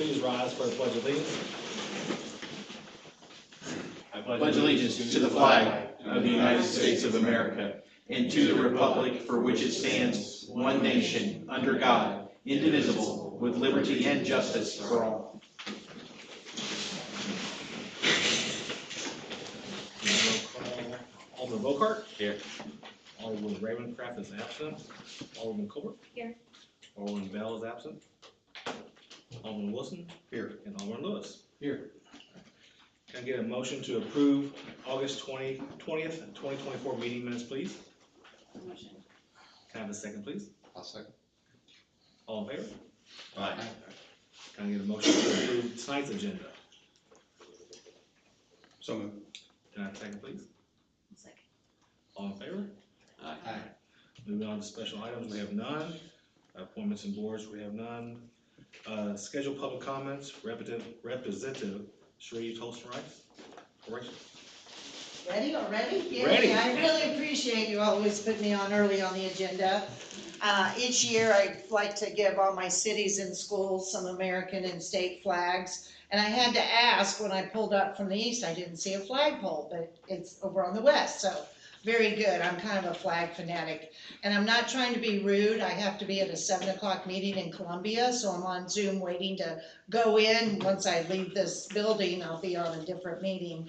please rise for the Pledge of Allegiance. I pledge allegiance to the flag of the United States of America and to the republic for which it stands, one nation, under God, indivisible, with liberty and justice for all. Alderman Bocart. Here. Alderman Ravencraft is absent. Alderman Colbert. Here. Alderman Bell is absent. Alderman Wilson. Here. And Alderman Lewis. Here. Can I get a motion to approve August 20th, 2024 meeting minutes, please? Motion. Can I have a second, please? I'll second. All in favor? Aye. Can I get a motion to approve tonight's agenda? So moved. Can I have a second, please? Second. All in favor? Aye. Moving on to special items, we have none. Appointments and boards, we have none. Scheduled public comments, Representative Sheree Tolson-Rice. Ready already? Yay, Ready. I really appreciate you always put me on early on the agenda. Each year I like to give all my cities and schools some American and state flags. And I had to ask when I pulled up from the east, I didn't see a flagpole, but it's over on the west, so very good. I'm kind of a flag fanatic. And I'm not trying to be rude. I have to be at a 7 o'clock meeting in Columbia, so I'm on Zoom waiting to go in. Once I leave this building, I'll be on a different meeting.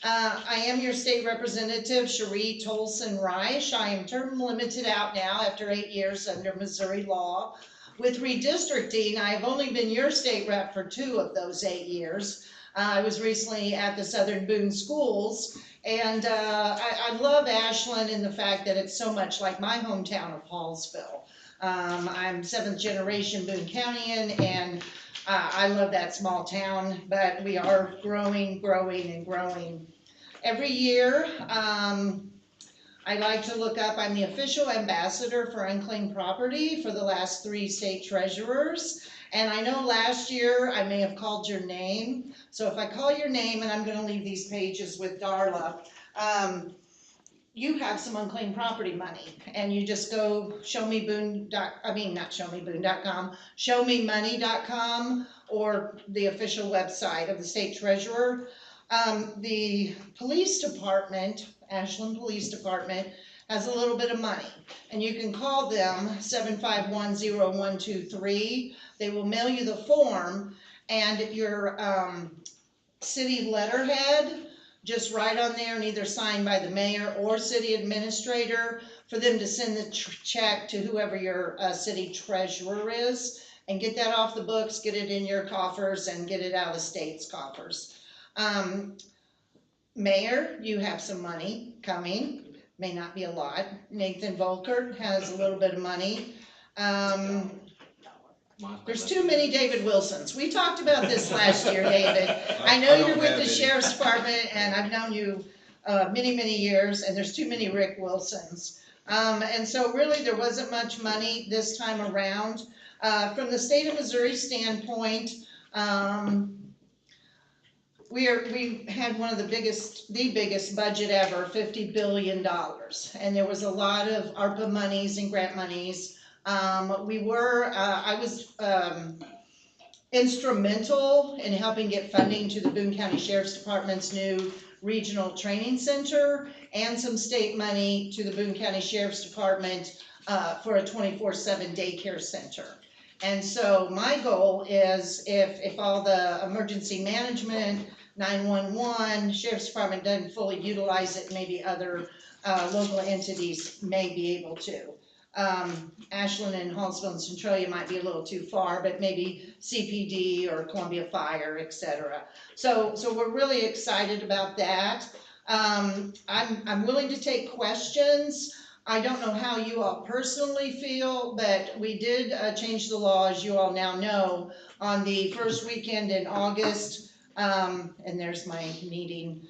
I am your state representative, Sheree Tolson-Rice. I am term limited out now after 8 years under Missouri law. With redistricting, I've only been your state rep for 2 of those 8 years. I was recently at the Southern Boone Schools, and I love Ashland in the fact that it's so much like my hometown of Hallsville. I'm 7th generation Boone Countyan, and I love that small town, but we are growing. Every year, I like to look up, I'm the official ambassador for unclaimed property for the last 3 state treasurers. And I know last year I may have called your name. So if I call your name, and I'm gonna leave these pages with Darla, you have some unclaimed property money, and you just go showmemoney.com or the official website of the state treasurer. The police department, Ashland Police Department, has a little bit of money, and you can call them 751-0123. They will mail you the form, and your city letterhead, just write on there and either sign by the mayor or city administrator for them to send the check to whoever your city treasurer is, and get that off the books, get it in your coffers, and get it out of the state's coffers. Mayor, you have some money coming, may not be a lot. Nathan Volkert has a little bit of money. There's too many David Wilsons. We talked about this last year, David. I know you're with the sheriff's department, and I've known you many years, and there's too many Rick Wilsons. And so really there wasn't much money this time around. From the state of Missouri standpoint, we had one of the biggest budget ever, $50 billion. And there was a lot of ARPA monies and grant monies. I was instrumental in helping get funding to the Boone County Sheriff's Department's new regional training center, and some state money to the Boone County Sheriff's Department for a 24/7 daycare center. And so my goal is, if all the emergency management, 911, Sheriff's Department doesn't fully utilize it, maybe other local entities may be able to. Ashland and Hallsville and Centralia might be a little too far, but maybe CPD or Columbia Fire, etc. So we're really excited about that. I'm willing to take questions. I don't know how you all personally feel, but we did change the law, as you all now know, on the first weekend in August. And there's my meeting.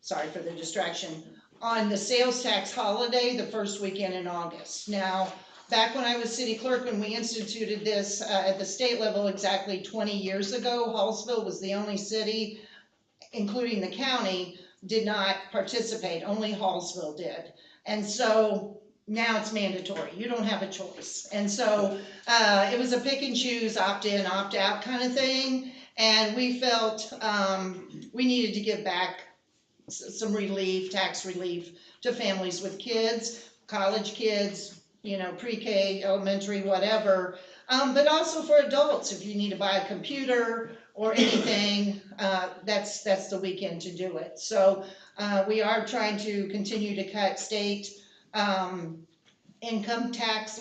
Sorry for the distraction. On the sales tax holiday, the first weekend in August. Now, back when I was city clerk, when we instituted this at the state level exactly 20 years ago, Hallsville was the only city, including the county, did not participate. Only Hallsville did. And so now it's mandatory. You don't have a choice. And so, it was a pick and choose, opt in, opt out kind of thing. And we felt, we needed to give back some relief, tax relief to families with kids, college kids, you know, pre-K, elementary, whatever. But also for adults, if you need to buy a computer or anything, that's the weekend to do it. So, we are trying to continue to cut state, income tax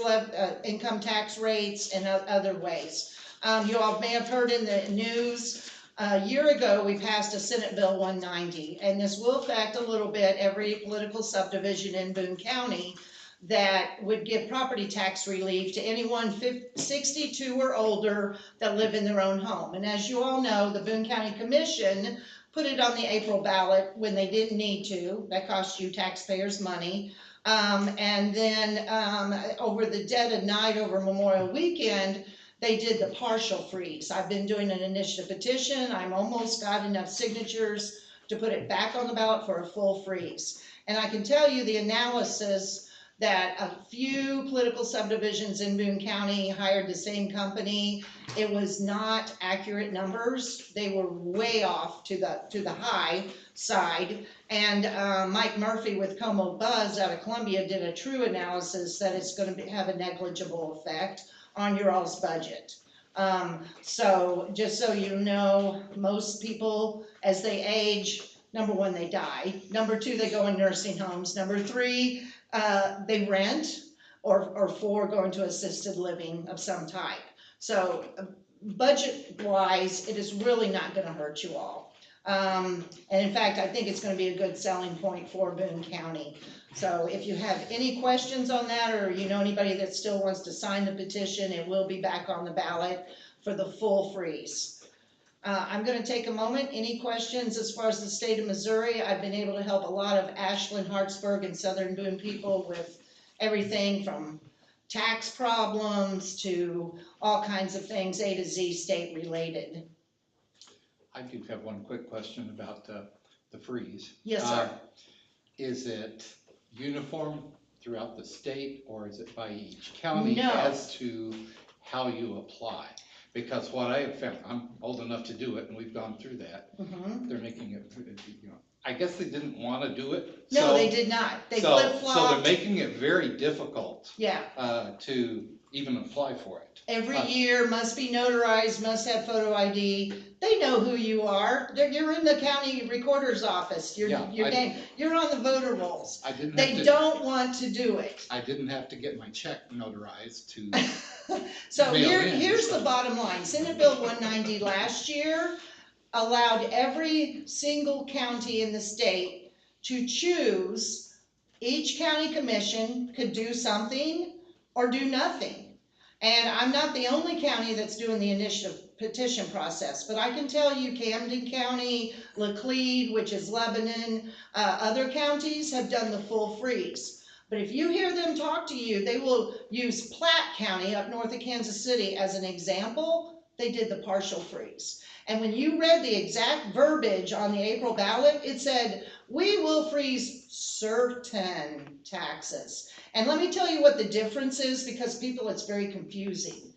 rates and other ways. You all may have heard in the news, a year ago, we passed a Senate Bill 190, and this will affect a little bit every political subdivision in Boone County that would give property tax relief to anyone 62 or older that live in their own home. And as you all know, the Boone County Commission put it on the April ballot when they didn't need to. That cost you taxpayers money. And then over the dead of night over Memorial Weekend, they did the partial freeze. I've been doing an initiative petition. I'm almost got enough signatures to put it back on the ballot for a full freeze. And I can tell you the analysis that a few political subdivisions in Boone County hired the same company. It was not accurate numbers. They were way off to the high side. And Mike Murphy with Como Buzz out of Columbia did a true analysis that it's going to have a negligible effect on your all's budget. So just so you know, most people as they age, number one, they die. Number two, they go in nursing homes. Number three, they rent, or four, go into assisted living of some type. So budget-wise, it is really not gonna hurt you all. And in fact, I think it's gonna be a good selling point for Boone County. So if you have any questions on that, or you know anybody that still wants to sign the petition, it will be back on the ballot for the full freeze. I'm gonna take a moment. Any questions as far as the state of Missouri? I've been able to help a lot of Ashland, Hartsburg, and Southern Boone people with everything from tax problems to all kinds of things, A to Z state related. I do have one quick question about the freeze. Yes, sir. Is it uniform throughout the state, or is it by each county No. as to how you apply? Because what I have found, I'm old enough to do it, and we've gone through that. Mhm. They're making it, you know, I guess they didn't want to do it. No, so- they did not. They So flip-flopped. they're making it very difficult Yeah. to even apply for it. Every year must be notarized, must have photo ID. They know who you are. You're in the county recorder's office. You're on the voter rolls. I didn't have They to, don't want to do it. I didn't have to get my check notarized to, So Mail in. here's the bottom line. Senate Bill 190 last year allowed every single county in the state to choose. Each county commission could do something or do nothing. And I'm not the only county that's doing the initiative petition process, but I can tell you Camden County, Laclede, which is Lebanon, other counties have done the full freeze. But if you hear them talk to you, they will use Platte County up north of Kansas City as an example. They did the partial freeze. And when you read the exact verbiage on the April ballot, it said, we will freeze certain taxes. And let me tell you what the difference is, because people, it's very confusing.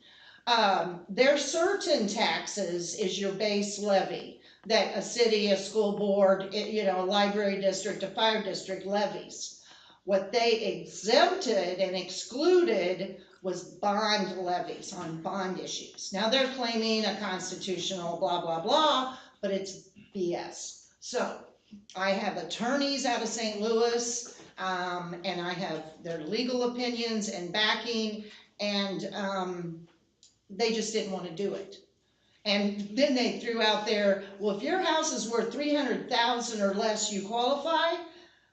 Their certain taxes is your base levy that a city, a school board, a library district, a fire district levies. What they exempted and excluded was bond levies on bond issues. Now they're claiming a constitutional blah, blah, blah, but it's BS. So I have attorneys out of St. Louis, and I have their legal opinions and backing, and they just didn't want to do it. And then they threw out there, well, if your house is worth $300,000 or less, you qualify.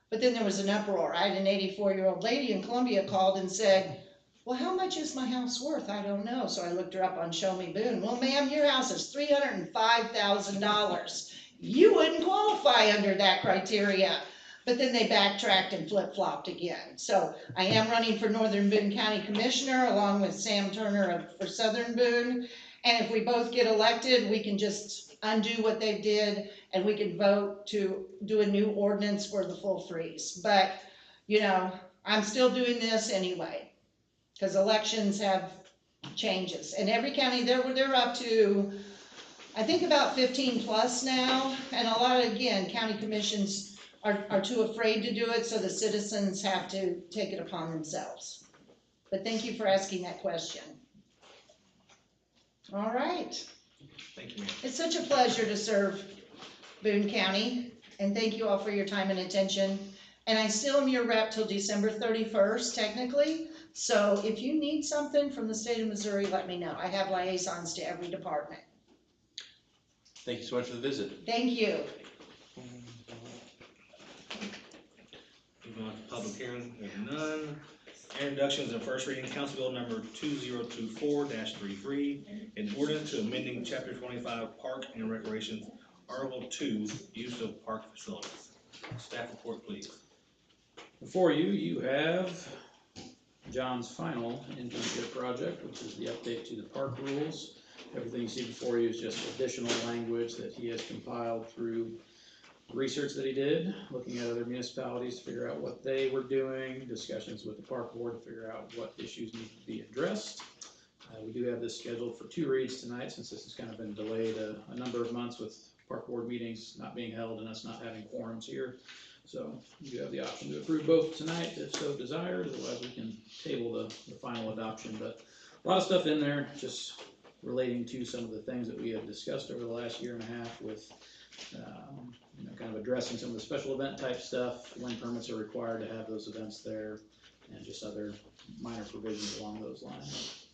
But then there was an uproar. I had an 84-year-old lady in Columbia called and said, well, how much is my house worth? I don't know. So I looked her up on Show Me Boone. Well, ma'am, your house is $305,000. You wouldn't qualify under that criteria. But then they backtracked and flip-flopped again. So I am running for Northern Boone County Commissioner along with Sam Turner for Southern Boone. And if we both get elected, we can just undo what they did, and we can vote to do a new ordinance for the full freeze. But, I'm still doing this anyway, because elections have changes, and every county, they're up to, I think about 15 plus now, and a lot of, again, county commissions are too afraid to do it, so the citizens have to take it upon themselves. But thank you for asking that question. All right, Thank you, ma'am. it's such a pleasure to serve Boone County, and thank you all for your time and attention. And I still am your rep till December 31st, technically, so if you need something from the state of Missouri, let me know. I have liaisons to every department. Thank you so much for the visit. Thank you. Moving on to public hearing, we have none. Introductions and first reading, Council Bill number 2024-33, an ordinance to amending Chapter 25 Park and Recreation, Article 2, use of park facilities. Staff report, please. Before you, you have John's final internship project, which is the update to the park rules. Everything you see before you is just additional language that he has compiled through research that he did, looking at other municipalities to figure out what they were doing, discussions with the park board to figure out what issues need to be addressed. We do have this scheduled for 2 reads tonight, since this has kind of been delayed a number of months with park board meetings not being held and us not having quorums here. So you have the option to approve both tonight if so desired, otherwise we can table the final adoption. But a lot of stuff in there just relating to some of the things that we have discussed over the last year and a half with kind of addressing some of the special event type stuff, when permits are required to have those events there, and just other minor provisions along those lines.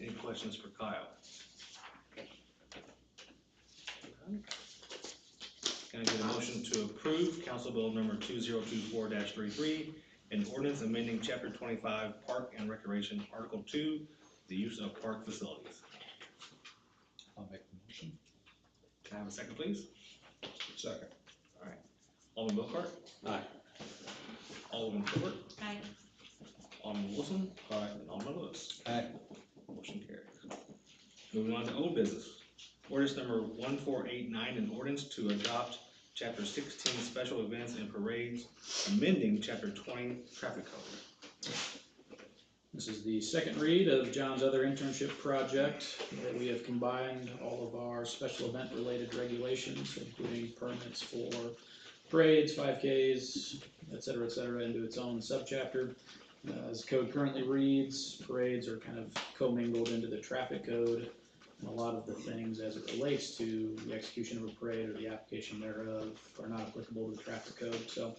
Any questions for Kyle? Can I get a motion to approve Council Bill number 2024-33, an ordinance amending Chapter 25 Park and Recreation, Article 2, the use of park facilities? I'll make the motion. Can I have a second, please? Second. All right. Alderman Bocart? Aye. Alderman Gilbert? Aye. Alderman Wilson? Aye. And Alderman Lewis? Aye. Motion carries. Moving on to old business. Ordinance number 1489, an ordinance to adopt Chapter 16 Special Events and Parades, amending Chapter 20 Traffic Code. This is the second read of John's other internship project, where we have combined all of our special event related regulations, including permits for parades, 5Ks, et cetera, into its own subchapter. As the code currently reads, parades are kind of commingled into the traffic code, and a lot of the things as it relates to the execution of a parade or the application thereof are not applicable to the traffic code. So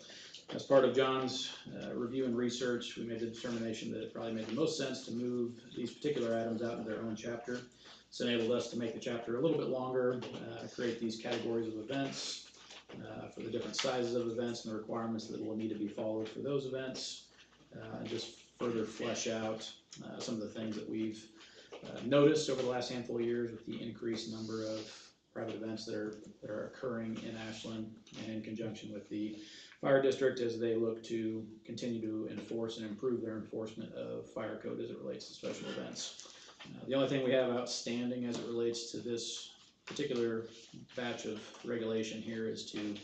as part of John's review and research, we made the determination that it probably made the most sense to move these particular items out into their own chapter. It's enabled us to make the chapter a little bit longer, create these categories of events for the different sizes of events and the requirements that will need to be followed for those events, and just further flesh out some of the things that we've noticed over the last handful of years with the increased number of private events that are occurring in Ashland, and in conjunction with the fire district as they look to continue to enforce and improve their enforcement of fire code as it relates to special events. The only thing we have outstanding as it relates to this particular batch of regulation here is to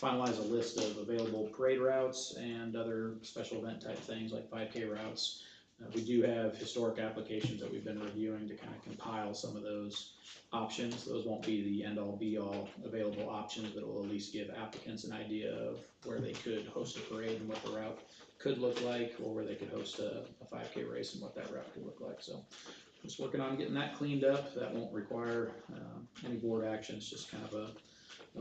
finalize a list of available parade routes and other special event type things like 5K routes. We do have historic applications that we've been reviewing to kind of compile some of those options. Those won't be the end-all be-all available options, but it will at least give applicants an idea of where they could host a parade and what the route could look like, or where they could host a 5K race and what that route could look like. So just working on getting that cleaned up. That won't require any board action. It's just kind of a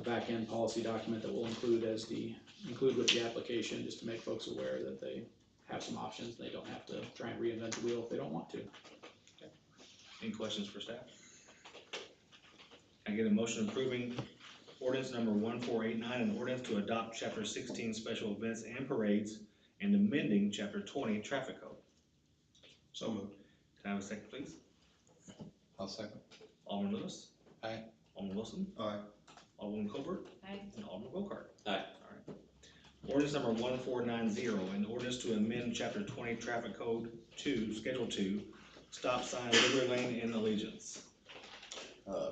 back-end policy document that we'll include with the application, just to make folks aware that they have some options. They don't have to try and reinvent the wheel if they don't want to. Okay. Any questions for staff? Can I get a motion approving ordinance number 1489, an ordinance to adopt Chapter 16 Special Events and Parades and amending Chapter 20 Traffic Code? So moved. Can I have a second, please? I'll second. Alderman Lewis? Aye. Alderman Wilson? Aye. Alderman Colbert? Aye. And Alderman Bocart? Aye. All right. Ordinance number 1490, an ordinance to amend Chapter 20 Traffic Code 2, Schedule 2, stop sign, Liberty Lane, and Allegiance.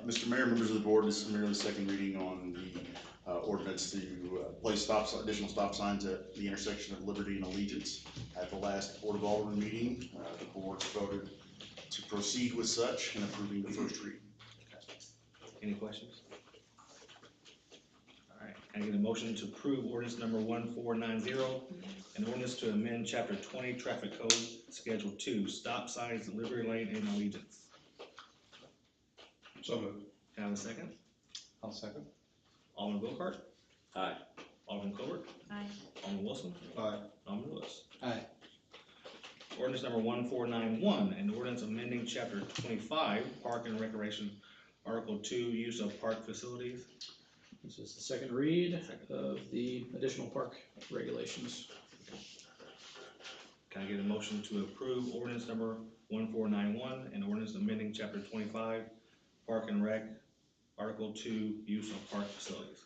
Mr. Mayor, members of the board, this is merely second reading on the ordinance to place additional stop signs at the intersection of Liberty and Allegiance. At the last Board of Aldermen meeting, the board voted to proceed with such and approving the first reading. Any questions? All right, can I get a motion to approve ordinance number 1490, an ordinance to amend chapter 20 traffic code, schedule 2, stop signs, Liberty Lane and Allegiance? So moved. Can I have a second? I'll second. Alderman Wilkart? Aye. Alderman Colbert? Aye. Alderman Wilson? Aye. Alderman Lewis? Aye. Ordinance number 1491, an ordinance amending chapter 25, Park and Recreation, Article 2, use of park facilities. This is the second read of the additional park regulations. Can I get a motion to approve ordinance number 1491, an ordinance amending chapter 25, Park and Rec, Article 2, use of park facilities?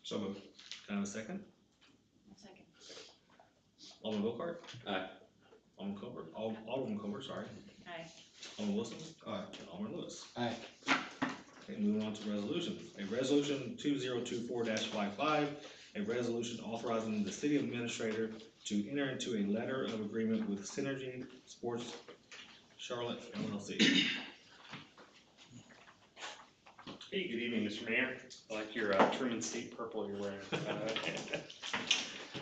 So moved. Can I have a second? I'll second. Alderman Wilkart? Aye. Alderman Colbert? Alderman Colbert, sorry. Aye. Alderman Wilson? Aye. And Alderman Lewis? Aye. Okay, moving on to resolutions. A resolution 2024-55, a resolution authorizing the city administrator to enter into a letter of agreement with Synergy Sports Charlotte LLC. Hey, good evening, Mr. Mayor. I like your Truman State purple you're wearing.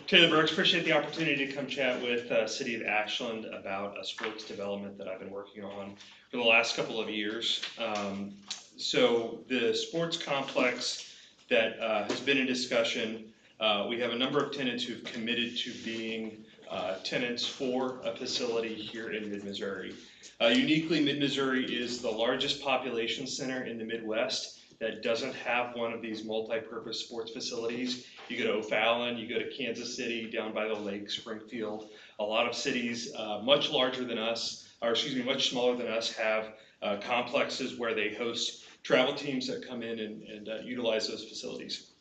Taylor Burks, appreciate the opportunity to come chat with City of Ashland about a sports development that I've been working on for the last couple of years. So the sports complex that has been in discussion, we have a number of tenants who've committed to being tenants for a facility here in mid-Missouri. Uniquely, mid-Missouri is the largest population center in the Midwest that doesn't have one of these multi-purpose sports facilities. You go to O'Fallon, you go to Kansas City, down by the lake, Springfield. A lot of cities much larger than us, or excuse me, much smaller than us, have complexes where they host travel teams that come in and utilize those facilities.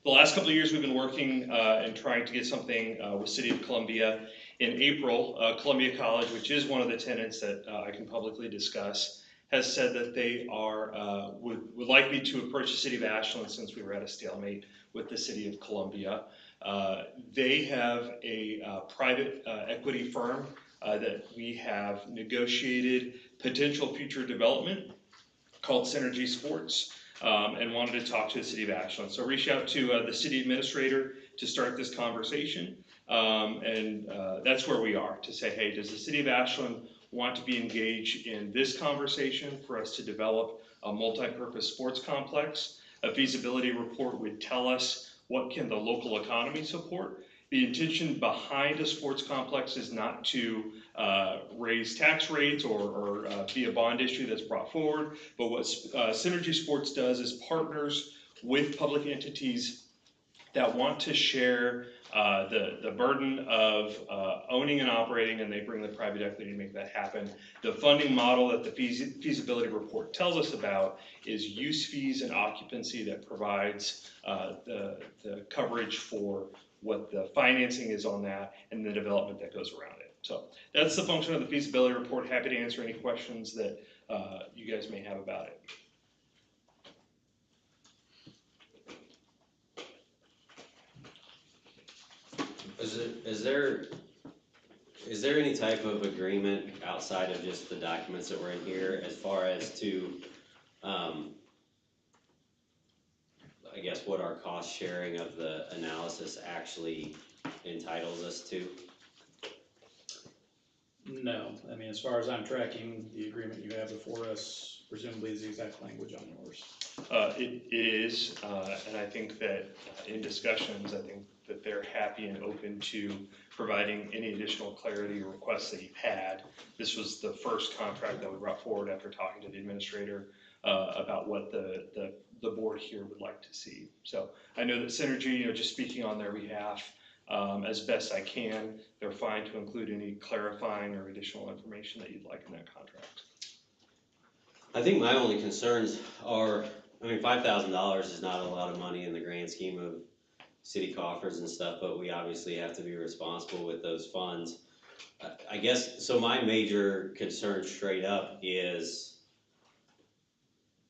The last couple of years we've been working and trying to get something with City of Columbia. In April, Columbia College, which is one of the tenants that I can publicly discuss, has said that they are would like me to approach the City of Ashland since we were at a stalemate with the City of Columbia. They have a private equity firm that we have negotiated potential future development called Synergy Sports, and wanted to talk to the City of Ashland. So reach out to the city administrator to start this conversation, and that's where we are, to say, hey, does the City of Ashland want to be engaged in this conversation for us to develop a multi-purpose sports complex? A feasibility report would tell us what can the local economy support. The intention behind a sports complex is not to raise tax rates or be a bond issue that's brought forward, but what Synergy Sports does is partners with public entities that want to share the burden of owning and operating, and they bring the private equity to make that happen. The funding model that the feasibility report tells us about is use fees and occupancy that provides the coverage for what the financing is on that and the development that goes around it. So that's the function of the feasibility report. Happy to answer any questions that you guys may have about it. Is there any type of agreement outside of just the documents that were in here as far as to, I guess, what our cost sharing of the analysis actually entitles us to? No, I mean, as far as I'm tracking, the agreement you have before us presumably is the exact language on yours. It is, and I think that in discussions, I think that they're happy and open to providing any additional clarity or requests that you've had. This was the first contract that we brought forward after talking to the administrator about what the board here would like to see. So I know that Synergy, just speaking on their behalf, as best I can, they're fine to include any clarifying or additional information that you'd like in that contract. I think my only concerns are, I mean, $5,000 is not a lot of money in the grand scheme of city coffers and stuff, but we obviously have to be responsible with those funds. I guess, so my major concern straight up is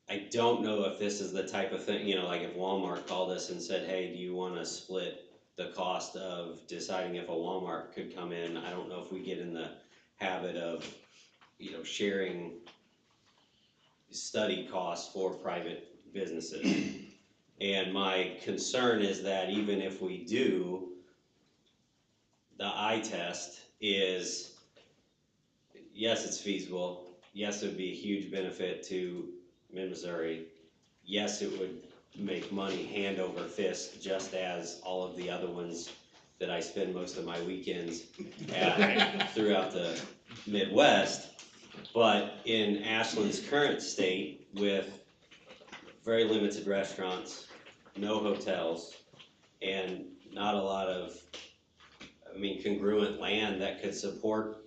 I don't know if this is the type of thing, like if Walmart called us and said, hey, do you wanna split the cost of deciding if a Walmart could come in? I don't know if we get in the habit of, sharing study costs for private businesses. And my concern is that even if we do, the eye test is, yes, it's feasible. Yes, it would be a huge benefit to mid-Missouri. Yes, it would make money hand over fist, just as all of the other ones that I spend most of my weekends at throughout the Midwest. But in Ashland's current state, with very limited restaurants, no hotels, and not a lot of, congruent land that could support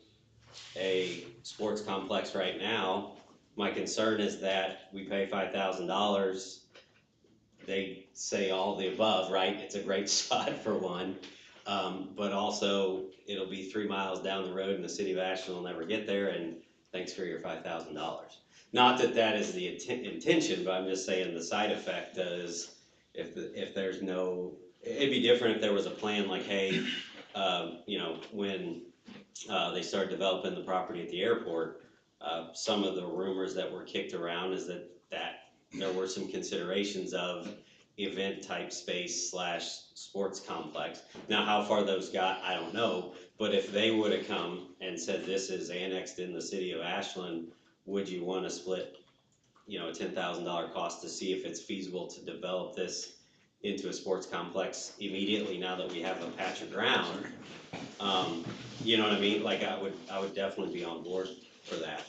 a sports complex right now, my concern is that we pay $5,000. They say all the above, right? It's a great spot for one, but also it'll be 3 miles down the road and the city of Ashland will never get there, and thanks for your $5,000. Not that that is the intention, but I'm just saying the side effect is if there's no, it'd be different if there was a plan like, hey, when they started developing the property at the airport, some of the rumors that were kicked around is that there were some considerations of event type space / sports complex. Now, how far those got, I don't know, but if they would have come and said this is annexed in the city of Ashland, would you want to split, a $10,000 cost to see if it's feasible to develop this into a sports complex immediately now that we have a patch of ground? You know what I mean? Like I would definitely be on board for that.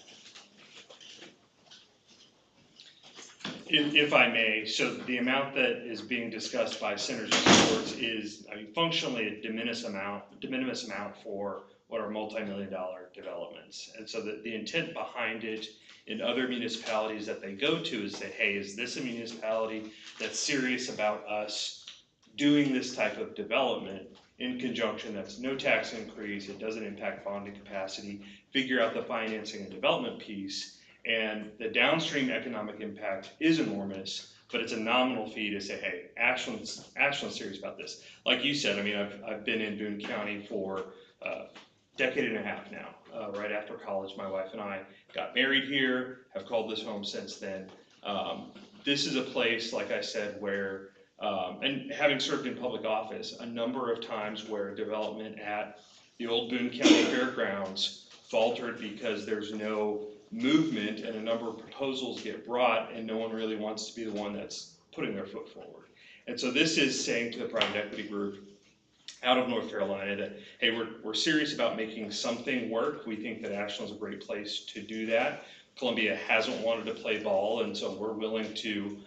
If I may, so the amount that is being discussed by Synergy Sports is, functionally a de minimis amount for what are multi-million-dollar developments. And so the intent behind it in other municipalities that they go to is say, hey, is this a municipality that's serious about us doing this type of development in conjunction? That's no tax increase, it doesn't impact bonding capacity, figure out the financing and development piece. And the downstream economic impact is enormous, but it's a nominal fee to say, hey, Ashland's serious about this. Like you said, I've been in Boone County for a decade and a half now. Right after college, my wife and I got married here, have called this home since then. This is a place, like I said, where, and having served in public office, a number of times where development at the old Boone County Fairgrounds faltered because there's no movement and a number of proposals get brought and no one really wants to be the one that's putting their foot forward. And so this is saying to the private equity group out of North Carolina that, hey, we're serious about making something work. We think that Ashland's a great place to do that. Columbia hasn't wanted to play ball, and so we're willing to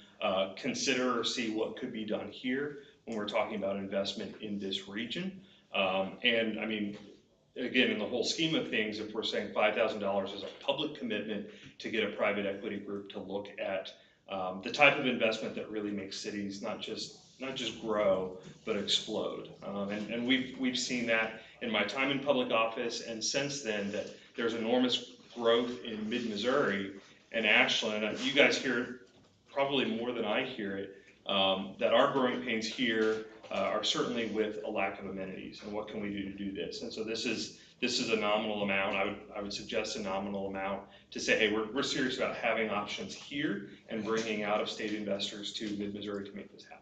consider or see what could be done here when we're talking about investment in this region. Again, in the whole scheme of things, if we're saying $5,000 is a public commitment to get a private equity group to look at the type of investment that really makes cities not just grow, but explode. And we've seen that in my time in public office, and since then, that there's enormous growth in mid-Missouri and Ashland. You guys hear it probably more than I hear it, that our growing pains here are certainly with a lack of amenities, and what can we do to do this? And so this is a nominal amount. I would suggest a nominal amount to say, hey, we're serious about having options here and bringing out-of-state investors to mid-Missouri to make this happen.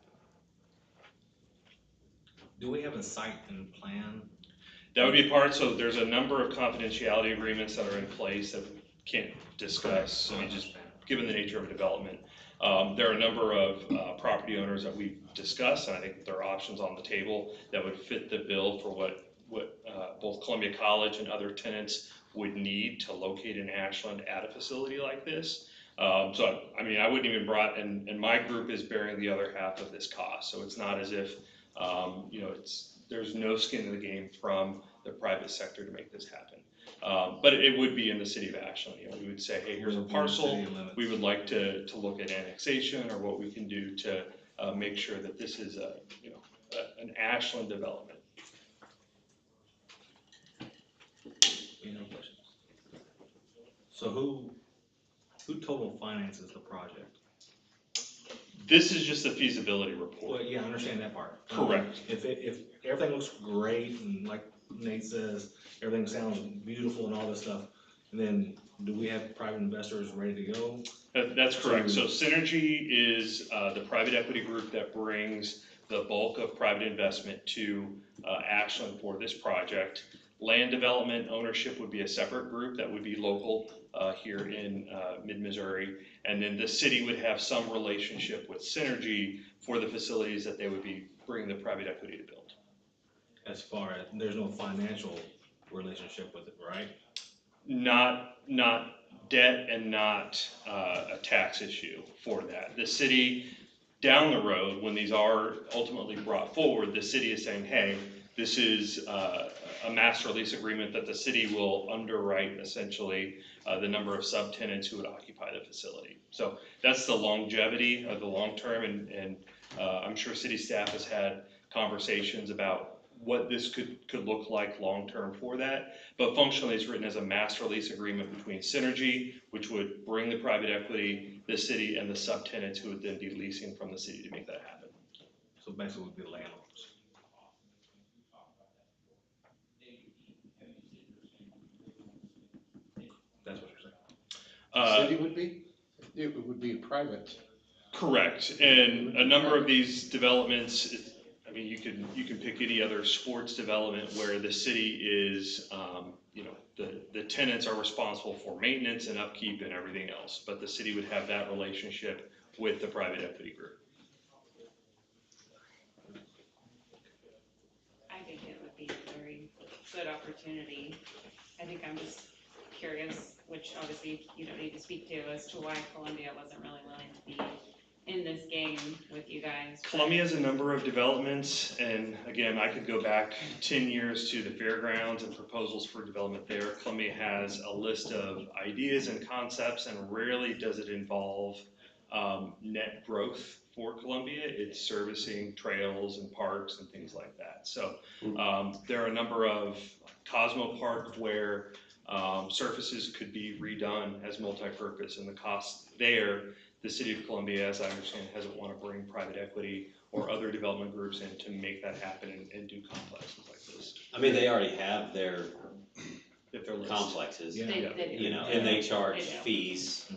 Do we have a site and plan? That would be part, so there's a number of confidentiality agreements that are in place that we can't discuss, just given the nature of development. There are a number of property owners that we've discussed, and I think there are options on the table that would fit the bill for what both Columbia College and other tenants would need to locate in Ashland at a facility like this. So I wouldn't even and my group is bearing the other half of this cost. So it's not as if there's no skin in the game from the private sector to make this happen. But it would be in the city of Ashland. We would say, hey, here's a parcel. We would like to look at annexation or what we can do to make sure that this is an Ashland development. Any other questions? So who total finances the project? This is just a feasibility report. Well, yeah, I understand that part. Correct. If everything looks great, and like Nate says, everything sounds beautiful and all this stuff, and then do we have private investors ready to go? That's correct. So Synergy is the private equity group that brings the bulk of private investment to Ashland for this project. Land development ownership would be a separate group that would be local here in mid-Missouri. And then the city would have some relationship with Synergy for the facilities that they would be bringing the private equity to build. As far as, there's no financial relationship with it, right? Not debt and not a tax issue for that. The city, down the road, when these are ultimately brought forward, the city is saying, hey, this is a master lease agreement that the city will underwrite essentially the number of subtenants who would occupy the facility. So that's the longevity of the long term, and I'm sure city staff has had conversations about what this could look like long-term for that. But functionally, it's written as a master lease agreement between Synergy, which would bring the private equity, the city, and the subtenants who would then be leasing from the city to make that happen. So basically, we'd be landlords. That's what you're saying. City would be? It would be private. Correct, and a number of these developments, I mean, you can pick any other sports development where the city is, the tenants are responsible for maintenance and upkeep and everything else, but the city would have that relationship with the private equity group. I think it would be a very good opportunity. I think I'm just curious, which obviously you don't need to speak to, as to why Columbia wasn't really willing to be in this game with you guys. Columbia has a number of developments, and again, I could go back 10 years to the fairgrounds and proposals for development there. Columbia has a list of ideas and concepts, and rarely does it involve net growth for Columbia. It's servicing trails and parks and things like that. So there are a number of Cosmo Park where surfaces could be redone as multi-purpose, and the cost there, the city of Columbia, as I understand, hasn't want to bring private equity or other development groups in to make that happen and do complexes like this. I mean, they already have their If they're complexes, Yeah. They do. and they charge They do. fees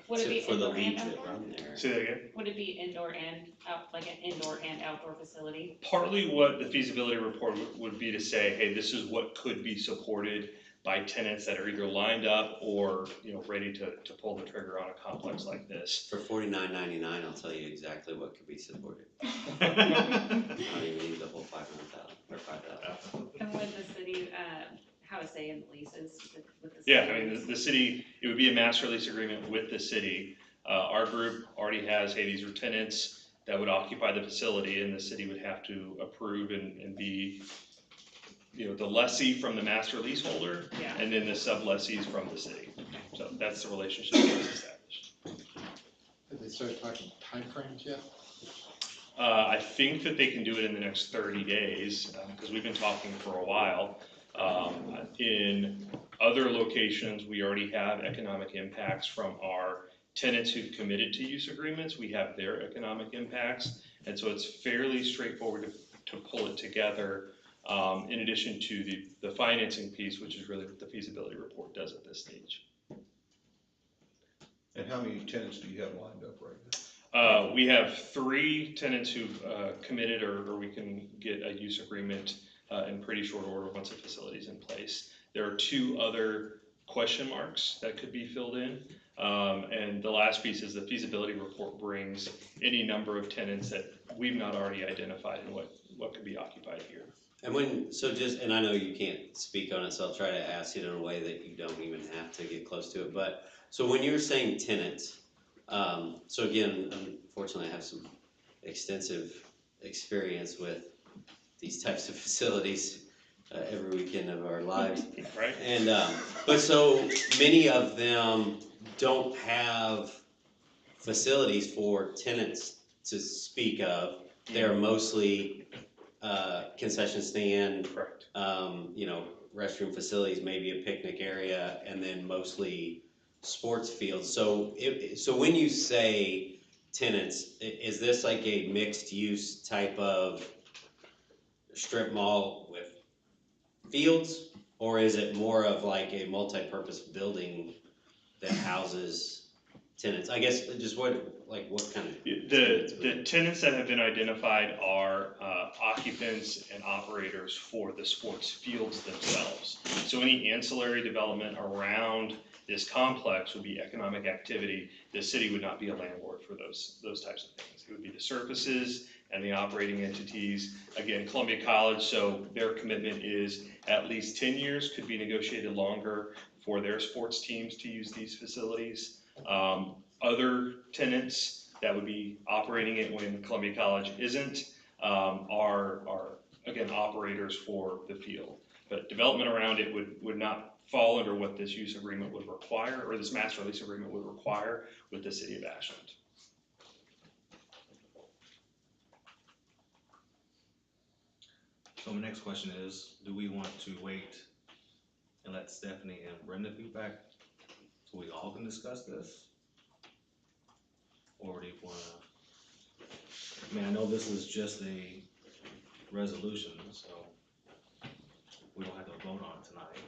Would it be for the indoor and leagues that outdoor? run there. Say that again? Would it be indoor and like an indoor and outdoor facility? Partly what the feasibility report would be to say, hey, this is what could be supported by tenants that are either lined up or, ready to pull the trigger on a complex like this. For $49.99, I'll tell you exactly what could be supported. I don't even need the whole 500,000 or 5,000. And would the city have a say in the leases with the city? Yeah, I mean, the city, it would be a master lease agreement with the city. Our group already has, hey, these are tenants that would occupy the facility, and the city would have to approve and be, the lessee from the master leaseholder, Yeah. and then the sublessees from the city. So that's the relationship that's established. Have they started talking timeframes yet? I think that they can do it in the next 30 days, because we've been talking for a while. In other locations, we already have economic impacts from our tenants who've committed to use agreements. We have their economic impacts, and so it's fairly straightforward to pull it together, in addition to the financing piece, which is really what the feasibility report does at this stage. And how many tenants do you have lined up right now? We have 3 tenants who've committed, or we can get a use agreement in pretty short order once the facility's in place. There are 2 other question marks that could be filled in. And the last piece is the feasibility report brings any number of tenants that we've not already identified and what could be occupied here. And and I know you can't speak on it, so I'll try to ask it in a way that you don't even have to get close to it. But, so when you're saying tenants, so again, unfortunately I have some extensive experience with these types of facilities every weekend of our lives. Right? And, but so many of them don't have facilities for tenants to speak of. They're mostly concession stand, Correct. Restroom facilities, maybe a picnic area, and then mostly sports fields. So when you say tenants, is this like a mixed use type of strip mall with fields? Or is it more of like a multi-purpose building that houses tenants? I guess just what kind of? The tenants that have been identified are occupants and operators for the sports fields themselves. So any ancillary development around this complex would be economic activity. The city would not be a landlord for those types of things. It would be the surfaces and the operating entities. Again, Columbia College, so their commitment is at least 10 years, could be negotiated longer for their sports teams to use these facilities. Other tenants that would be operating it when Columbia College isn't, are again, operators for the field. But development around it would not fall under what this use agreement would require, or this master lease agreement would require with the city of Ashland. So my next question is, do we want to wait and let Stephanie and Brenda feedback so we all can discuss this? Or do you wanna, I mean, I know this is just a resolution, so we don't have to vote on it tonight.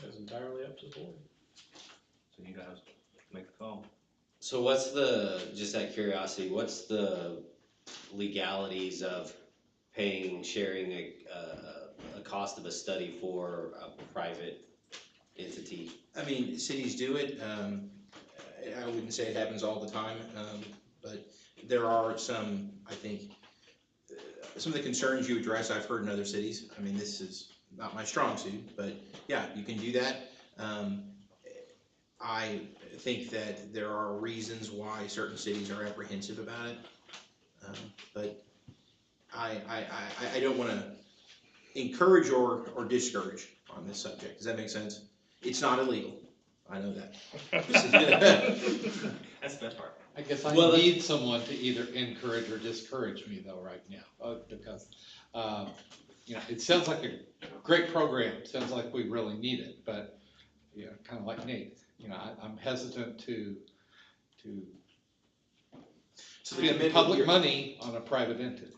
It's entirely up to the board. So you guys make the call. So just out of curiosity, what's the legalities of sharing a cost of a study for a private entity? I mean, cities do it. I wouldn't say it happens all the time, but there are some, I think, some of the concerns you address, I've heard in other cities. I mean, this is not my strong suit, but yeah, you can do that. I think that there are reasons why certain cities are apprehensive about it, but I don't want to encourage or discourage on this subject. Does that make sense? It's not illegal. I know that. That's the best part. I guess I Well, need someone to either encourage or discourage me though right now, because, it sounds like a great program, sounds like we really need it, but, kind of like Nate, I'm hesitant to spend public money on a private entity.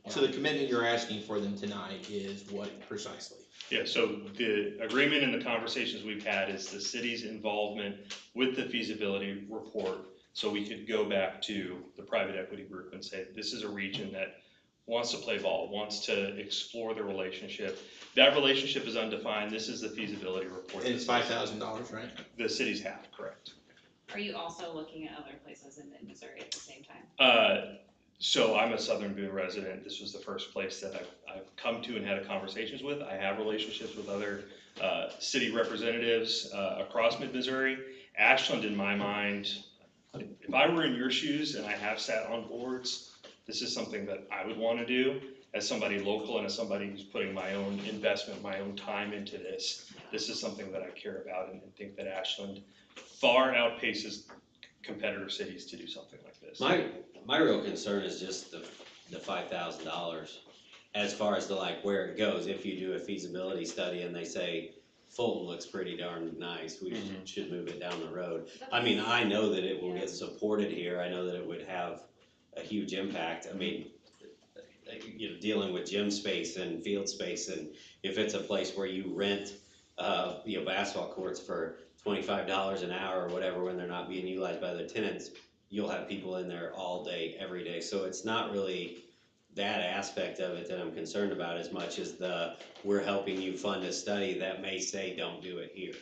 So the commitment you're asking for them tonight is what precisely? Yeah, so the agreement and the conversations we've had is the city's involvement with the feasibility report. So we could go back to the private equity group and say, this is a region that wants to play ball, wants to explore the relationship. That relationship is undefined. This is the feasibility report. And it's $5,000, right? The city's half, correct. Are you also looking at other places in Missouri at the same time? So I'm a Southern Boone resident. This was the first place that I've come to and had conversations with. I have relationships with other city representatives across mid-Missouri. Ashland, in my mind, if I were in your shoes and I have sat on boards, this is something that I would want to do as somebody local and as somebody who's putting my own investment, my own time into this. This is something that I care about and think that Ashland far outpaces competitor cities to do something like this. My real concern is just the $5,000 as far as where it goes. If you do a feasibility study and they say Fulton looks pretty darn nice, we should move it down the road. I mean, I know that it will get supported here. I know that it would have a huge impact. I mean, dealing with gym space and field space, and if it's a place where you rent, basketball courts for $25 an hour or whatever when they're not being utilized by their tenants, you'll have people in there all day, every day. So it's not really that aspect of it that I'm concerned about as much as we're helping you fund a study that may say don't do it here.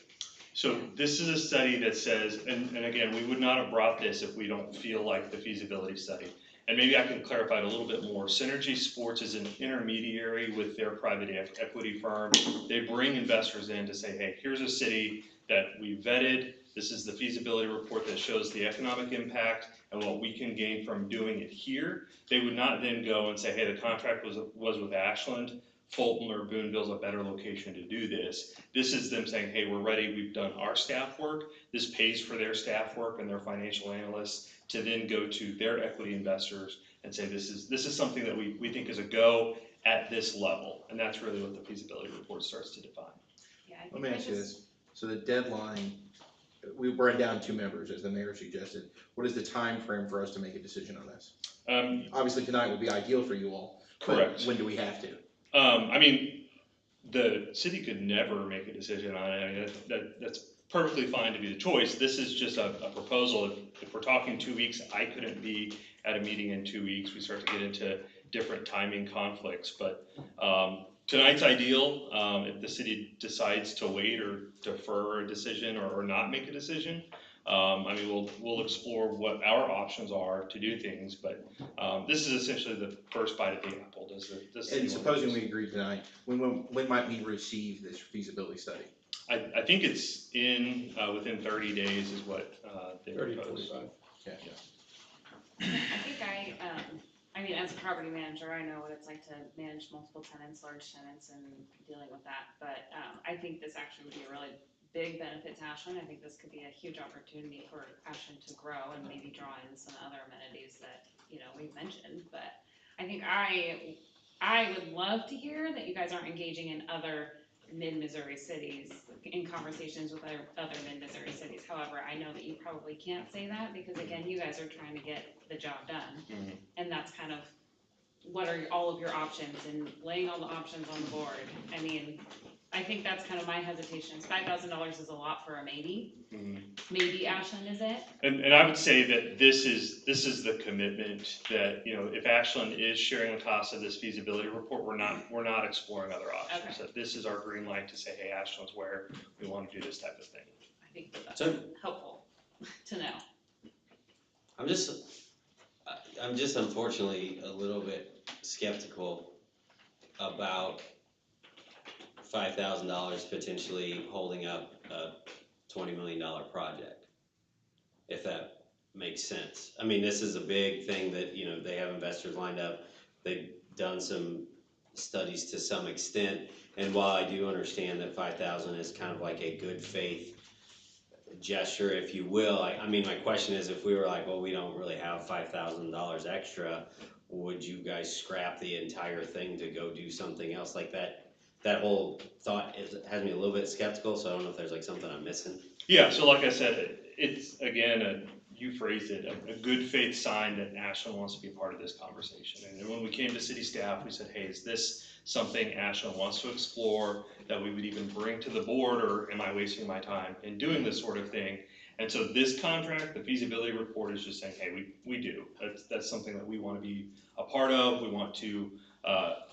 So this is a study that says, and again, we would not have brought this if we don't feel like the feasibility study. And maybe I can clarify it a little bit more. Synergy Sports is an intermediary with their private equity firm. They bring investors in to say, hey, here's a city that we vetted. This is the feasibility report that shows the economic impact and what we can gain from doing it here. They would not then go and say, hey, the contract was with Ashland. Fulton or Booneville's a better location to do this. This is them saying, hey, we're ready. We've done our staff work. This pays for their staff work and their financial analysts to then go to their equity investors and say, this is something that we think is a go at this level. And that's really what the feasibility report starts to define. Yeah, I Let think me ask you this. So the deadline, we brought down 2 members, as the mayor suggested. What is the time frame for us to make a decision on this? Obviously, tonight would be ideal for you all. Correct. But when do we have to? I mean, the city could never make a decision on it. I mean, that's perfectly fine to be the choice. This is just a proposal. If we're talking 2 weeks, I couldn't be at a meeting in 2 weeks. We start to get into different timing conflicts. But tonight's ideal. If the city decides to wait or defer a decision or not make a decision, I mean, we'll explore what our options are to do things, but this is essentially the first bite at the apple. And supposing we agree tonight, when might we receive this feasibility study? I think it's within 30 days is what they 30 to propose. 45. Okay. I think I mean, as a property manager, I know what it's like to manage multiple tenants, large tenants, and dealing with that. But I think this actually would be a really big benefit to Ashland. I think this could be a huge opportunity for Ashland to grow and maybe draw in some other amenities that, we've mentioned. But I think I would love to hear that you guys aren't engaging in other mid-Missouri cities, in conversations with other mid-Missouri cities. However, I know that you probably can't say that because, again, you guys are trying to get the job done. Mhm. And that's kind of, what are all of your options, and laying all the options on the board. I mean, I think that's kind of my hesitation. $5,000 is a lot for a maybe. Mhm. Maybe Ashland is it. And I would say that this is the commitment that, if Ashland is sharing the cost of this feasibility report, we're not exploring other options. Okay. That this is our green light to say, hey, Ashland's where we want to do this type of thing. I think that's So- helpful to know. I'm just unfortunately a little bit skeptical about $5,000 potentially holding up a $20 million project, if that makes sense. I mean, this is a big thing that, they have investors lined up. They've done some studies to some extent. And while I do understand that 5,000 is kind of like a good faith gesture, if you will, I mean, my question is, if we were like, well, we don't really have $5,000 extra, would you guys scrap the entire thing to go do something else like that? That whole thought has me a little bit skeptical, so I don't know if there's like something I'm missing. Yeah, so like I said, it's again, you phrased it, a good faith sign that Ashland wants to be a part of this conversation. And when we came to city staff, we said, hey, is this something Ashland wants to explore that we would even bring to the board, or am I wasting my time in doing this sort of thing? And so this contract, the feasibility report, is just saying, hey, we do. That's something that we want to be a part of. We want to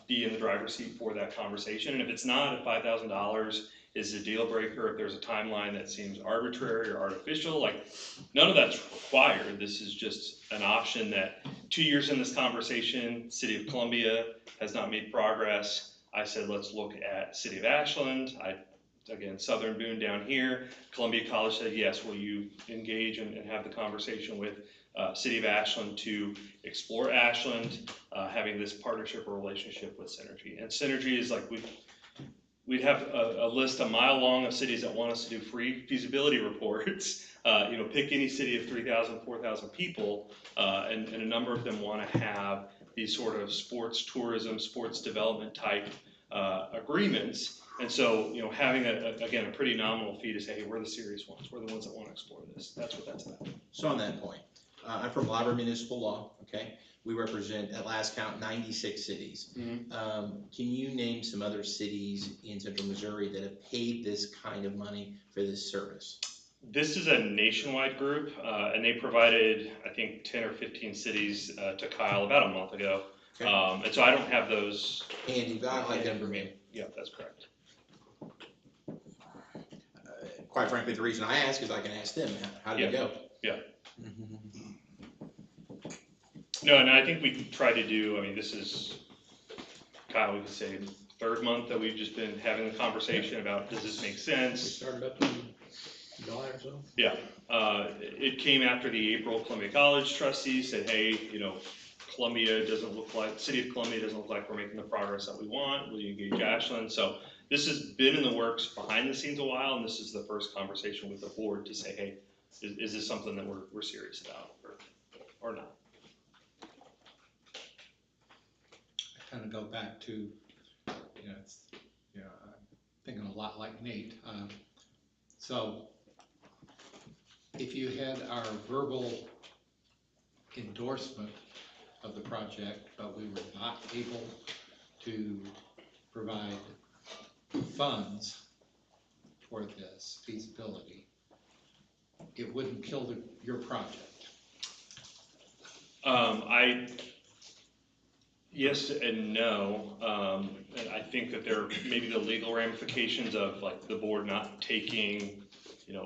be in the driver's seat for that conversation. And if it's not, if $5,000 is a deal breaker, if there's a timeline that seems arbitrary or artificial, like none of that's required. This is just an option that 2 years in this conversation, City of Columbia has not made progress. I said, let's look at City of Ashland. Again, Southern Boone down here. Columbia College said, yes, will you engage and have the conversation with City of Ashland to explore Ashland, having this partnership or relationship with Synergy. And Synergy is like, we'd have a list a mile long of cities that want us to do free feasibility reports. Pick any city of 3,000, 4,000 people, and a number of them want to have these sort of sports tourism, sports development type agreements. And so, having a pretty nominal fee to say, hey, we're the serious ones. We're the ones that want to explore this. That's what that's about. So on that point, I'm from Labrador Municipal Law, okay? We represent, at last count, 96 cities. Mhm. Can you name some other cities in central Missouri that have paid this kind of money for this service? This is a nationwide group, and they provided, I think, 10 or 15 cities to Kyle about a month ago. Okay. And so I don't have those. Handy, but I like them for me. Yeah, that's correct. Quite frankly, the reason I ask is I can ask them, how did it go? Yeah. No, and I think we try to do, this is, Kyle, we could say third month that we've just been having the conversation about, does this make We sense? started up in July or so. Yeah, it came after the April Columbia College trustees said, hey, Columbia doesn't look like, City of Columbia doesn't look like we're making the progress that we want. Will you engage Ashland? So this has been in the works behind the scenes a while, and this is the first conversation with the board to say, hey, is this something that we're serious about or not? I kind of go back to, I'm thinking a lot like Nate. So if you had our verbal endorsement of the project, but we were not able to provide funds for this feasibility, it wouldn't kill your project. Yes and no. And I think that there may be the legal ramifications of like the board not taking,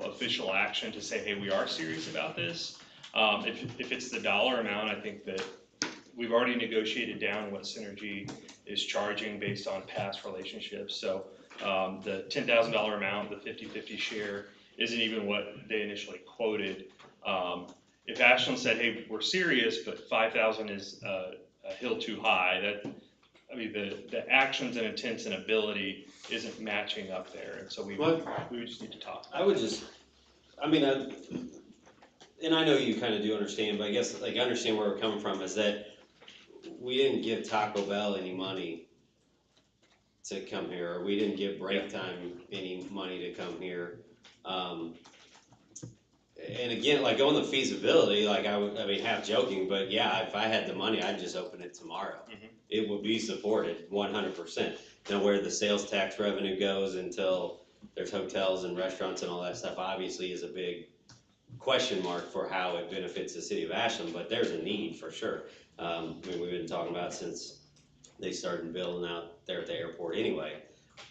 official action to say, hey, we are serious about this. If it's the dollar amount, I think that we've already negotiated down what Synergy is charging based on past relationships. So the $10,000 amount, the 50-50 share, isn't even what they initially quoted. If Ashland said, hey, we're serious, but 5,000 is a hill too high, the actions and intents and ability isn't matching up there. And so we would just need to talk. I would just, and I know you kind of do understand, but I guess, I understand where we're coming from, is that we didn't give Taco Bell any money to come here, or we didn't give Break Time any money to come here. And again, like on the feasibility, half joking, but yeah, if I had the money, I'd just open it tomorrow. Mhm. It would be supported 100%. Now where the sales tax revenue goes until there's hotels and restaurants and all that stuff, obviously is a big question mark for how it benefits the city of Ashland, but there's a need for sure. We've been talking about it since they started building out there at the airport anyway.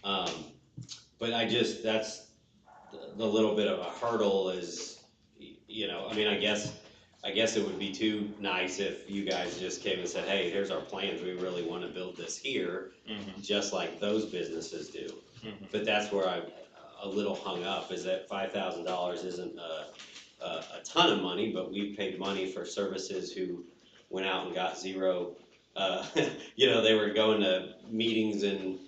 But that's the little bit of a hurdle is, I guess it would be too nice if you guys just came and said, hey, here's our plans, we really want to build this here, just like those businesses do. But that's where I'm a little hung up, is that $5,000 isn't a ton of money, but we've paid money for services who went out and got zero, they were going to meetings and,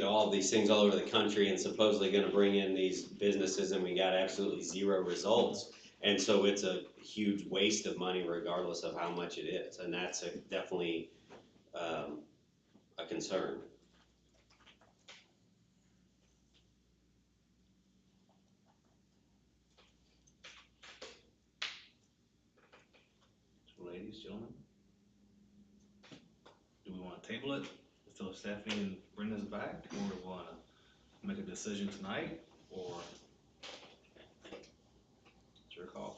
all these things all over the country and supposedly going to bring in these businesses, and we got absolutely zero results. And so it's a huge waste of money regardless of how much it is. And that's definitely a concern. Ladies, gentlemen, do we want to table it until Stephanie and Brenda's back, or do we want to make a decision tonight, or it's your call?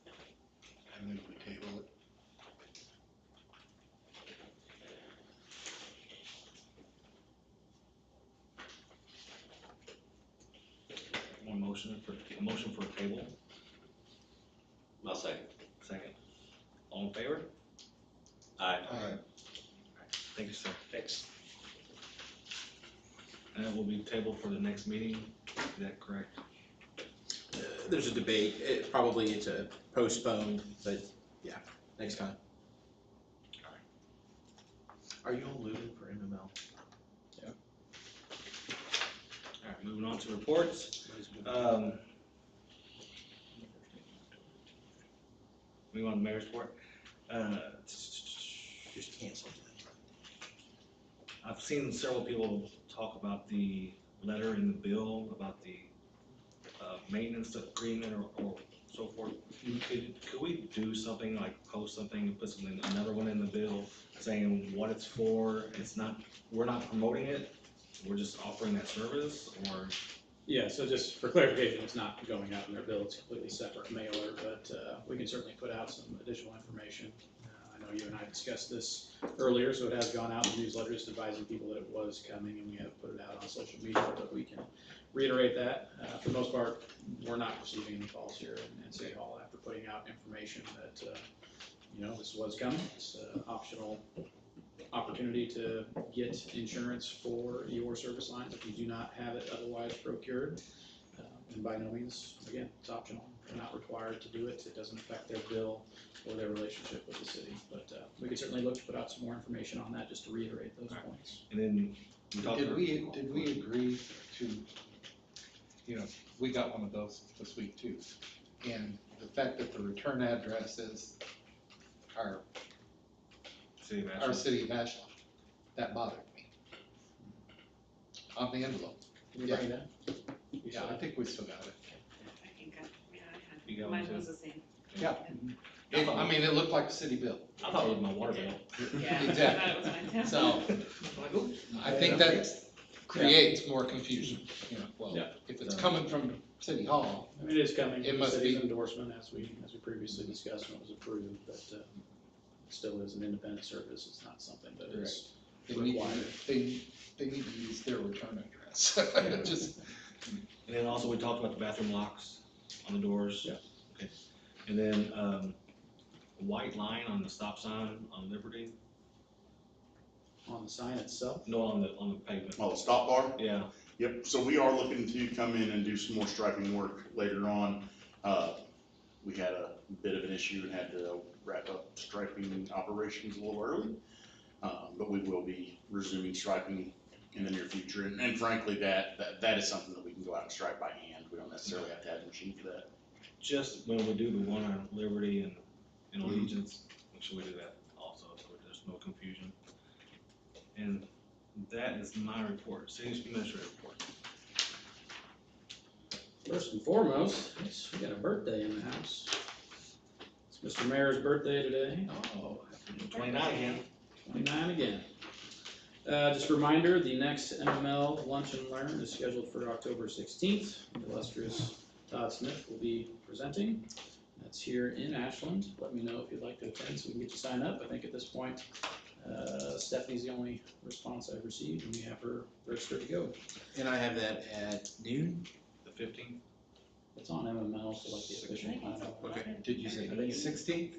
I move we table it. One motion for a table, I'll second. second. All in favor? Aye. Thank you, sir. Thanks. And it will be tabled for the next meeting, is that correct? There's a debate, probably it's a postponed, but yeah, next time. Are you on Lumen for MML? All right, moving on to reports. We want the mayor's report. Just cancel. I've seen several people talk about the letter in the bill about the maintenance agreement or so forth. Could we do something like post something, put something, another one in the bill saying what it's for? We're not promoting it, we're just offering that service, or? Yeah, so just for clarification, it's not going out in their bill, it's a completely separate mailer, but we can certainly put out some additional information. I know you and I discussed this earlier, so it has gone out in newsletters advising people that it was coming, and we have put it out on social media, but we can reiterate that. For the most part, we're not receiving any calls here in City Hall after putting out information that, this was coming. It's an optional opportunity to get insurance for your service lines if you do not have it otherwise procured. And by no means, again, it's optional. They're not required to do it. It doesn't affect their bill or their relationship with the city. But we could certainly look to put out some more information on that just to reiterate those points. And then Did we agree to, we got one of those this week too. And the fact that the return address is our city of Ashland, that bothered me. On the envelope. Can we bring that? Yeah, I think we still got it. I think You got one Mine too? was the same. Yeah. I mean, it looked like a city bill. I thought it was my water bill. Yeah, I Exactly. thought it was mine too. So, I think that creates more confusion, you know, well, Yeah. if it's coming from City Hall, I mean, it is coming It from the must city's be. endorsement as we previously discussed when it was approved, but, still is an independent service, it's not something that is they need, required. they need to use their return address. Just, And then also we talked about the bathroom locks on the doors. Yeah. Okay. And then, a white line on the stop sign on Liberty, On the sign itself, no, on the pavement. Oh, the stop bar? Yeah, Yep, so we are looking to come in and do some more striping work later on. We had a bit of an issue and had to wrap up striping operations a little early. But we will be resuming striping in the near future, and frankly, that is something that we can go out and stripe by hand. We don't necessarily have to have a machine for that. just when we do the one on Liberty and Allegiance, make sure we do that also, so there's no confusion. And that is my report, city's administrator report. first and foremost, we got a birthday in the house. It's Mr. Mayor's birthday today. Oh, 29 again. 29 again. Just a reminder, the next MML Lunch and Learn is scheduled for October 16th. The illustrious Todd Smith will be presenting. That's here in Ashland. Let me know if you'd like to attend so we can get you signed up. I think at this point, Stephanie's the only response I've received, and we have her registered to go. And I have that at noon? The 15th? It's on MML, so like the official time. Okay. did you say, I think 16th?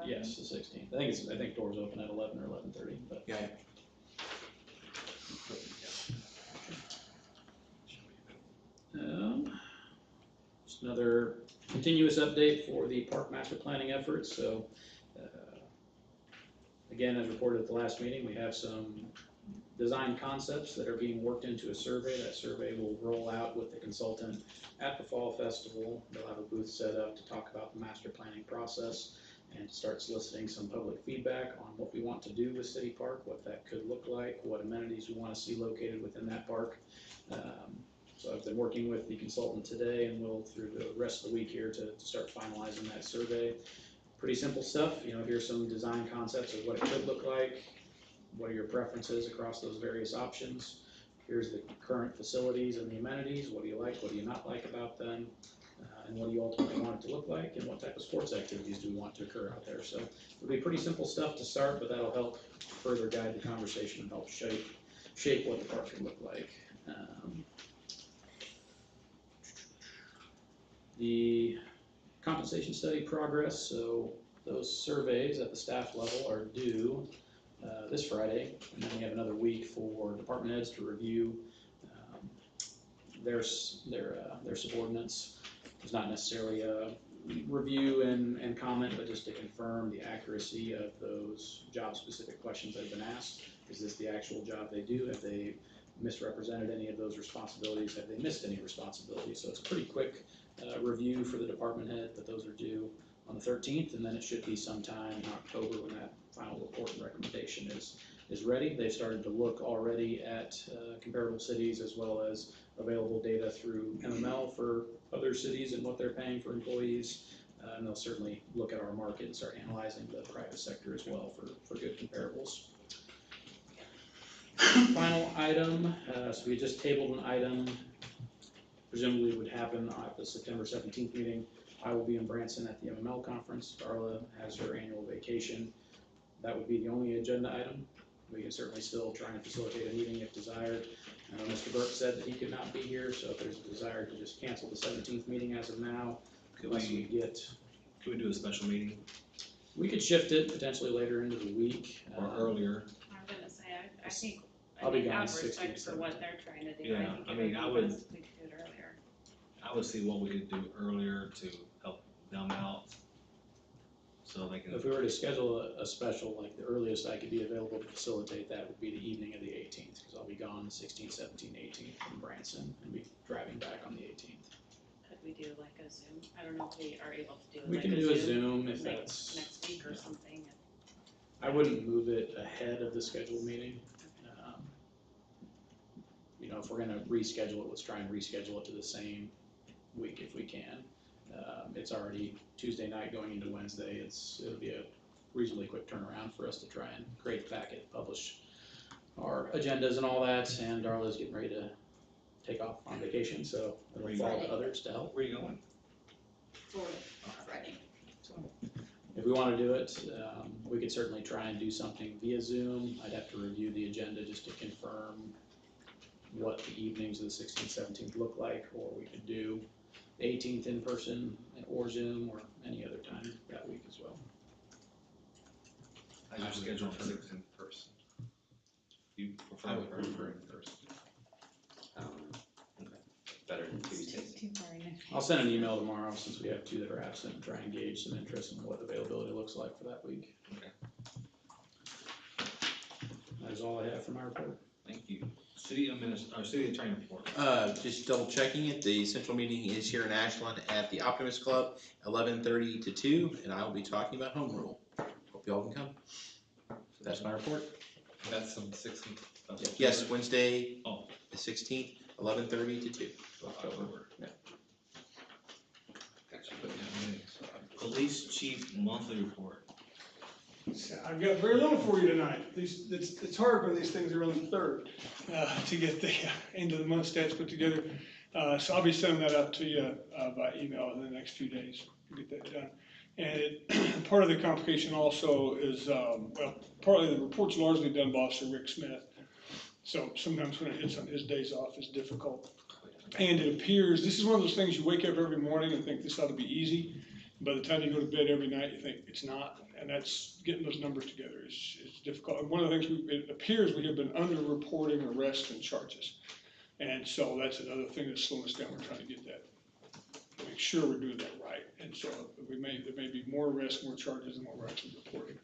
Yes, the 16th. I think doors open at 11 or 11:30, but. Yeah. Just another continuous update for the park master planning efforts, so, again, as reported at the last meeting, we have some design concepts that are being worked into a survey. That survey will roll out with the consultant at the Fall Festival. They'll have a booth set up to talk about the master planning process and start soliciting some public feedback on what we want to do with City Park, what that could look like, what amenities we want to see located within that park. So I've been working with the consultant today and will through the rest of the week here to start finalizing that survey. Pretty simple stuff, you know, here's some design concepts of what it could look like. What are your preferences across those various options? Here's the current facilities and the amenities. What do you like? What do you not like about them? And what do you ultimately want it to look like? And what type of sports activities do we want to occur out there? So it'll be pretty simple stuff to start, but that'll help further guide the conversation and help shape what the park can look like. The compensation study progress, so those surveys at the staff level are due this Friday, and then we have another week for department heads to review their subordinates. It's not necessarily a review and comment, but just to confirm the accuracy of those job-specific questions that have been asked. Is this the actual job they do? Have they misrepresented any of those responsibilities? Have they missed any responsibilities? So it's a pretty quick review for the department head, but those are due on the 13th, and then it should be sometime in October when that final report and recommendation is ready. They've started to look already at comparable cities as well as available data through MML for other cities and what they're paying for employees. And they'll certainly look at our market and start analyzing the private sector as well for good comparables. Final item, so we just tabled an item, presumably would happen at the September 17th meeting. I will be in Branson at the MML conference. Darla has her annual vacation. That would be the only agenda item. We can certainly still try and facilitate a meeting if desired. Mr. Burke said that he could not be here, so if there's a desire to just cancel the 17th meeting as of now, unless we get. Could we do a special meeting We could shift it potentially later into the week. or earlier? I'm gonna say, I think, I'll be out gone of 16 respect for what they're trying to do, Yeah, I think I it mean, would I be would- best if we could do it earlier. I would see what we could do earlier to help them out, so they can. If we were to schedule a special, like the earliest I could be available to facilitate that would be the evening of the 18th, because I'll be gone the 16th, 17th, 18th from Branson and be driving back on the 18th. Could we do like a Zoom? I don't know if we are able to do We like can a do a Zoom Zoom if like that's. next week or something. I wouldn't move it ahead of the scheduled meeting. If we're gonna reschedule it, let's try and reschedule it to the same week if we can. It's already Tuesday night going into Wednesday. It'll be a reasonably quick turnaround for us to try and create the packet, publish our agendas and all that, and Darla's getting ready to take off on vacation, so it'll fall to others to help. Where are you going? Friday. If we wanna do it, we could certainly try and do something via Zoom. I'd have to review the agenda just to confirm what the evenings of the 16th, 17th look like, or we could do the 18th in person or Zoom or any other time that week as well. I just scheduled for in person. You I prefer would prefer in person. Better than Tuesdays. Too far in. I'll send an email tomorrow since we have two that are absent and try and gauge some interest in what availability looks like for that week. Okay. That is all I have for my report. Thank you. City attorney report. Just double checking it, the central meeting is here in Ashland at the Optimist Club, 11:30 to 2, and I will be talking about home rule. Hope y'all can come. So that's my report. That's on the 16th of Yes, Wednesday, Oh. the 16th, 11:30 to 2. October. Yeah. Got you putting down meetings. Police chief monthly report. I've got very little for you tonight. It's hard when these things are on the third, to get the end of the month stats put together. So I'll be sending that out to you, by email in the next few days to get that done. And part of the complication also is, partly the report's largely done by Officer Rick Smith. So sometimes when it hits on his days off, it's difficult. And it appears, this is one of those things you wake up every morning and think this ought to be easy. By the time you go to bed every night, you think it's not. And that's, getting those numbers together is difficult. And one of the things, it appears we have been under-reporting arrests and charges. And so that's another thing that's slowing us down. We're trying to get that, make sure we're doing that right. And so there may be more arrests, more charges than what we're actually reporting.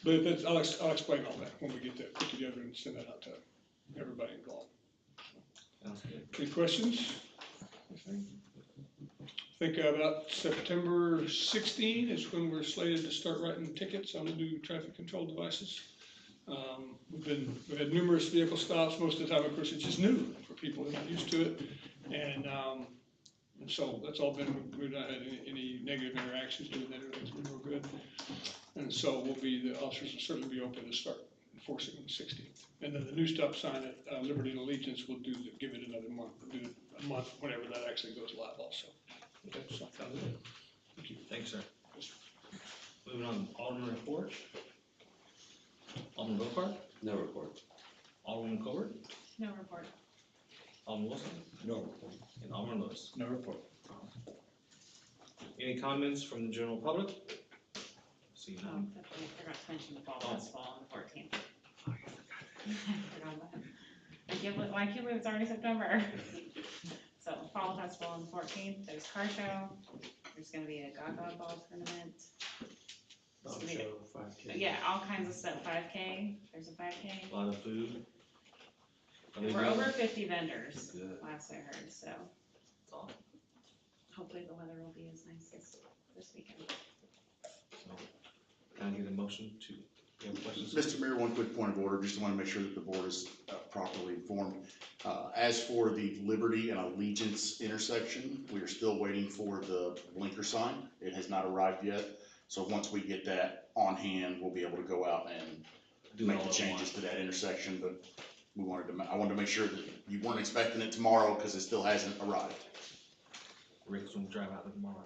But that's, I'll explain all that when we get that put together and send that out to everybody involved. Sounds good. Any questions? Anything? I think about September 16 is when we're slated to start writing tickets on the new traffic control devices. We've had numerous vehicle stops. Most of the time, of course, it's just new for people who are not used to it. And so that's all been, we've not had any negative interactions doing that. Everything's been real good. And so the officers will certainly be open to start enforcing on the 16th. And then the new stop sign at Liberty and Allegiance will give it another month, do a month whenever that actually goes live also. Okay, so sounds good. Thank you. Thanks, sir. Moving on, Alderman report. Alderman Gopar, No report. Alderman Covert, No report. Alderman Wilson, No report. and Alderman Lewis. No report. Any comments from the general public? See none. Except I forgot to mention the fall Oh. festival on the 14th. I forgot that. I can't believe it's already September. So fall festival on the 14th, there's car show, there's gonna be a Gaga ball tournament. Dog Sweet. show, 5K. Yeah, all kinds of stuff, 5K, there's a 5K. A lot of food. Are they We're doing- over 50 vendors, Good. last I heard, so That's awesome. hopefully the weather will be as nice as this weekend. So, can I get a motion to, you have questions? Mr. Mayor, one quick point of order, just want to make sure that the board is properly informed. As for the Liberty and Allegiance intersection, we are still waiting for the blinker sign. It has not arrived yet. So once we get that on hand, we'll be able to go out and Do it make all the at changes once. to that intersection, but I wanted to make sure that you weren't expecting it tomorrow because it still hasn't arrived. Rick's gonna drive out tomorrow.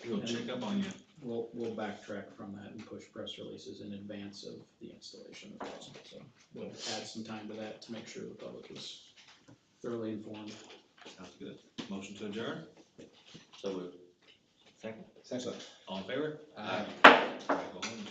He'll check up on you. We'll backtrack from that and push press releases in advance of the installation as well. So we'll add some time to that to make sure the public is thoroughly informed. Sounds good. Motion to adjourn? So moved. Second? Second. All in favor? Aye. All right, go home.